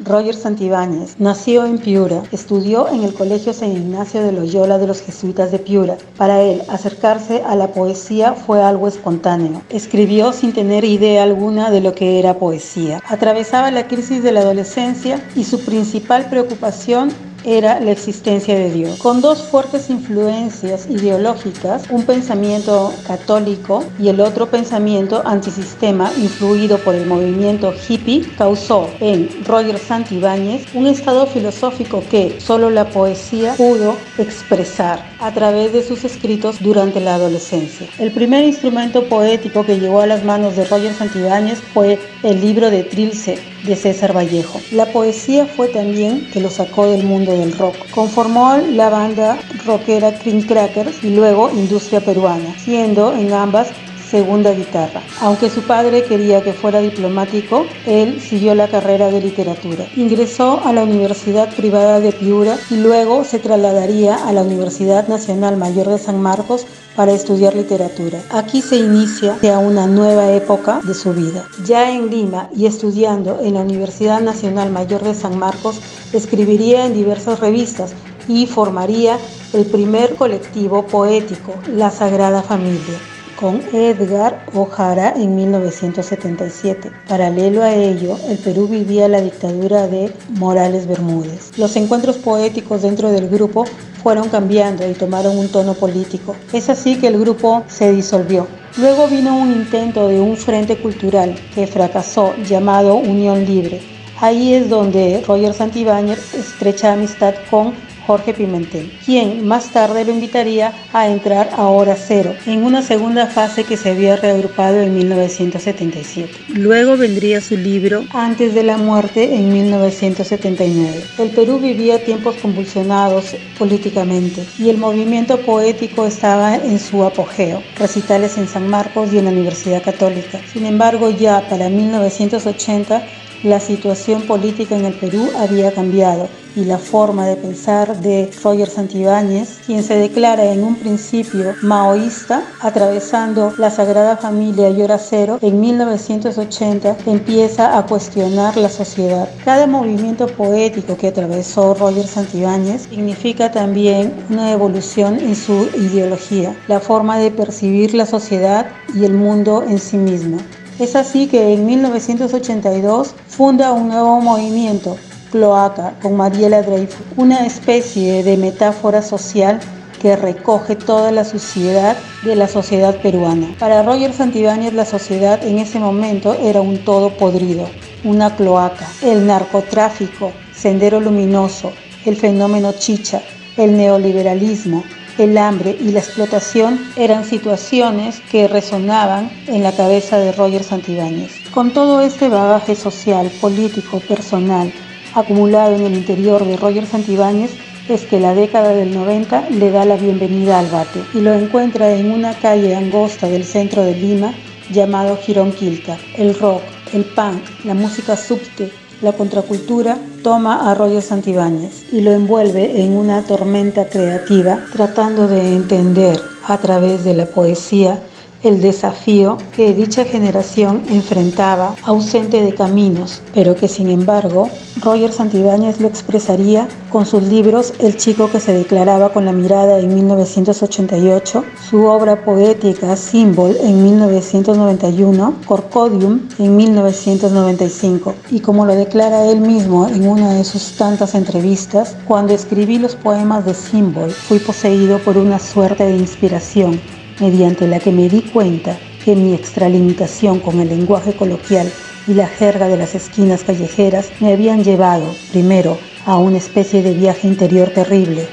Roger Santibáñez nació en Piura, estudió en el Colegio San Ignacio de Loyola de los Jesuitas de Piura. Para él, acercarse a la poesía fue algo espontáneo. Escribió sin tener idea alguna de lo que era poesía. Atravesaba la crisis de la adolescencia y su principal preocupación era la existencia de Dios. Con dos fuertes influencias ideológicas, un pensamiento católico y el otro pensamiento antisistema influido por el movimiento hippie, causó en Roger Santibáñez un estado filosófico que solo la poesía pudo expresar a través de sus escritos durante la adolescencia. El primer instrumento poético que llegó a las manos de Roger Santibáñez fue el libro de Trilce de César Vallejo. La poesía fue también que lo sacó del mundo del rock. Conformó la banda rockera Cream Crackers y luego Industria Peruana, siendo en ambas segunda guitarra. Aunque su padre quería que fuera diplomático, él siguió la carrera de literatura. Ingresó a la Universidad Privada de Piura y luego se trasladaría a la Universidad Nacional Mayor de San Marcos para estudiar literatura. Aquí se inicia una nueva época de su vida. Ya en Lima y estudiando en la Universidad Nacional Mayor de San Marcos, escribiría en diversas revistas y formaría el primer colectivo poético, La Sagrada Familia, con Edgar Ojara en 1977. Paralelo a ello, el Perú vivía la dictadura de Morales Bermúdez. Los encuentros poéticos dentro del grupo fueron cambiando y tomaron un tono político. Es así que el grupo se disolvió. Luego vino un intento de un frente cultural que fracasó, llamado Unión Libre. Ahí es donde Roger Santibáñez estrecha amistad con Jorge Pimentel, quien más tarde lo invitaría a entrar a Hora Cero, en una segunda fase que se había reagrupado en 1977. Luego vendría su libro Antes de la Muerte en 1979. El Perú vivía tiempos convulsionados políticamente y el movimiento poético estaba en su apogeo, recitales en San Marcos y en la Universidad Católica. Sin embargo, ya para 1980, la situación política en el Perú había cambiado y la forma de pensar de Roger Santibáñez, quien se declara en un principio maoísta, atravesando la Sagrada Familia y Hora Cero, en 1980 empieza a cuestionar la sociedad. Cada movimiento poético que atravesó Roger Santibáñez significa también una evolución en su ideología, la forma de percibir la sociedad y el mundo en sí mismo. Es así que en 1982 funda un nuevo movimiento, Cloaca, con Mariela Dreyfus, una especie de metáfora social que recoge toda la suciedad de la sociedad peruana. Para Roger Santibáñez, la sociedad en ese momento era un todo podrido, una cloaca. El narcotráfico, Sendero Luminoso, el fenómeno chicha, el neoliberalismo, el hambre y la explotación eran situaciones que resonaban en la cabeza de Roger Santibáñez. Con todo este bagaje social, político, personal, acumulado en el interior de Roger Santibáñez, es que la década del 90 le da la bienvenida al bate y lo encuentra en una calle angosta del centro de Lima llamado Girón Quilca. El rock, el punk, la música subte, la contracultura toma a Roger Santibáñez y lo envuelve en una tormenta creativa, tratando de entender a través de la poesía el desafío que dicha generación enfrentaba, ausente de caminos, pero que sin embargo Roger Santibáñez lo expresaría con sus libros El chico que se declaraba con la mirada en 1988, su obra poética Símbol en 1991, Corcodium en 1995, y como lo declara él mismo en una de sus tantas entrevistas, cuando escribí los poemas de Símbol fui poseído por una suerte de inspiración mediante la que me di cuenta que mi extralimitación con el lenguaje coloquial y la jerga de las esquinas callejeras me habían llevado, primero, a una especie de viaje interior terrible,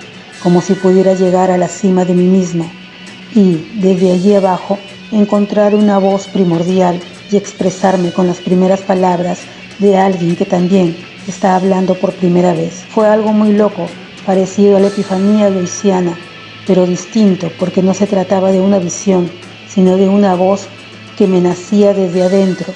como si pudiera llegar a la cima de mí mismo, y, desde allí abajo, encontrar una voz primordial y expresarme con las primeras palabras de alguien que también está hablando por primera vez. Fue algo muy loco, parecido a la epifanía loisiana, pero distinto porque no se trataba de una visión, sino de una voz que me nacía desde adentro.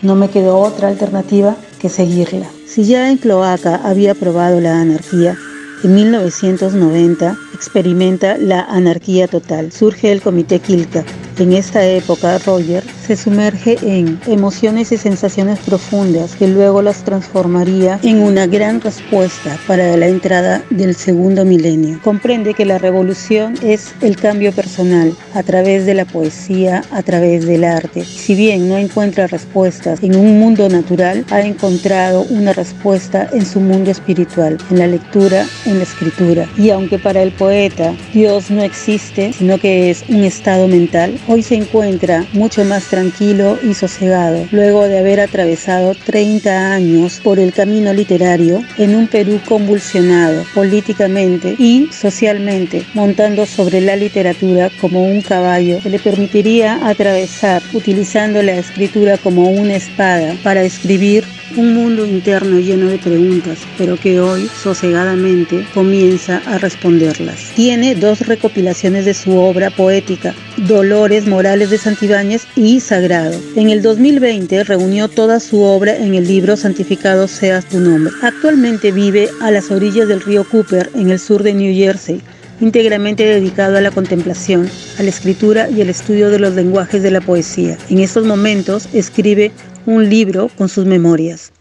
No me quedó otra alternativa que seguirla. Si ya en Cloaca había probado la anarquía, en 1990 experimenta la anarquía total. Surge el Comité Kilka. En esta época, Roger se sumerge en emociones y sensaciones profundas que luego las transformaría en una gran respuesta para la entrada del segundo milenio. Comprende que la revolución es el cambio personal a través de la poesía, a través del arte. Si bien no encuentra respuestas en un mundo natural, ha encontrado una respuesta en su mundo espiritual, en la lectura, en la escritura. Y aunque para el poeta Dios no existe, sino que es un estado mental, hoy se encuentra mucho más tranquilo y sosegado, luego de haber atravesado 30 años por el camino literario en un Perú convulsionado políticamente y socialmente, montando sobre la literatura como un caballo que le permitiría atravesar, utilizando la escritura como una espada para escribir un mundo interno lleno de preguntas, pero que hoy, sosegadamente, comienza a responderlas. Tiene 2 recopilaciones de su obra poética, Dolores Morales de Santibáñez y Sagrado. En el 2020 reunió toda su obra en el libro Santificado Seas Tu Nombre. Actualmente vive a las orillas del río Cooper, en el sur de New Jersey, íntegramente dedicado a la contemplación, a la escritura y al estudio de los lenguajes de la poesía. En estos momentos escribe un libro con sus memorias.